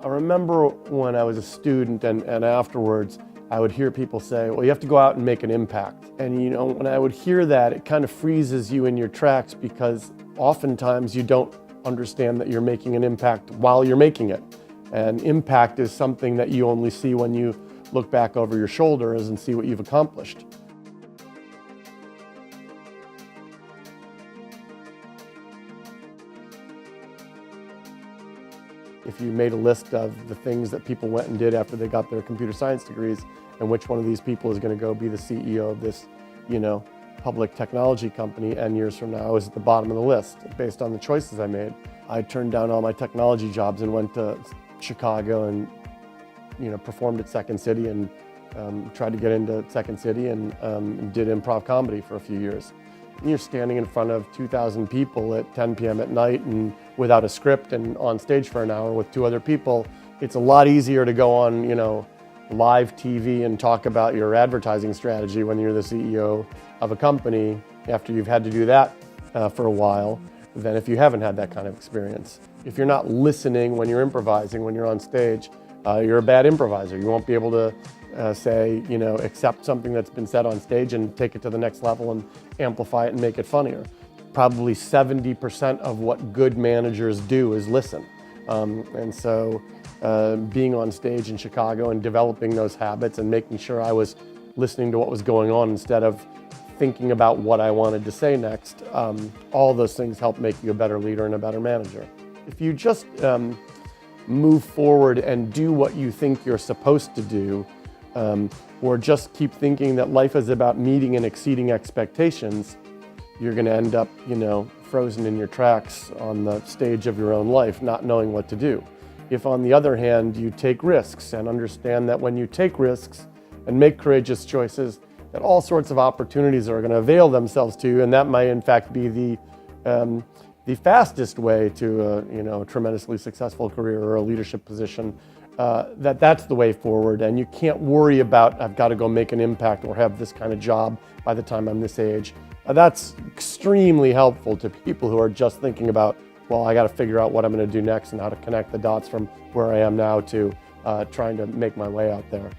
I remember when I was a student and afterwards, I would hear people say, well, you have to go out and make an impact. And when I would hear that, it kind of freezes you in your tracks because oftentimes you don't understand that you're making an impact while you're making it. And impact is something that you only see when you look back over your shoulders and see what you've accomplished. If you made a list of the things that people went and did after they got their computer science degrees, and which one of these people is going to go be the CEO of this, public technology company N years from now, I was at the bottom of the list based on the choices I made. I turned down all my technology jobs and went to Chicago and, performed at Second City and tried to get into Second City and did improv comedy for a few years. You're standing in front of 2,000 people at 10 p.m. at night and without a script and on stage for an hour with two other people. It's a lot easier to go on, live TV and talk about your advertising strategy when you're the CEO of a company after you've had to do that for a while than if you haven't had that kind of experience. If you're not listening when you're improvising, when you're on stage, you're a bad improviser. You won't be able to accept something that's been said on stage and take it to the next level and amplify it and make it funnier. Probably 70% of what good managers do is listen. And so being on stage in Chicago and developing those habits and making sure I was listening to what was going on instead of thinking about what I wanted to say next, all those things help make you a better leader and a better manager. If you just move forward and do what you think you're supposed to do, or just keep thinking that life is about meeting and exceeding expectations, you're going to end up, frozen in your tracks on the stage of your own life, not knowing what to do. If, on the other hand, you take risks and understand that when you take risks and make courageous choices, that all sorts of opportunities are going to avail themselves to you, and that might, in fact, be the fastest way to a tremendously successful career or a leadership position. That's the way forward, and you can't worry about, I've got to go make an impact or have this kind of job by the time I'm this age. That's extremely helpful to people who are just thinking about, well, I got to figure out what I'm going to do next and how to connect the dots from where I am now to trying to make my way out there.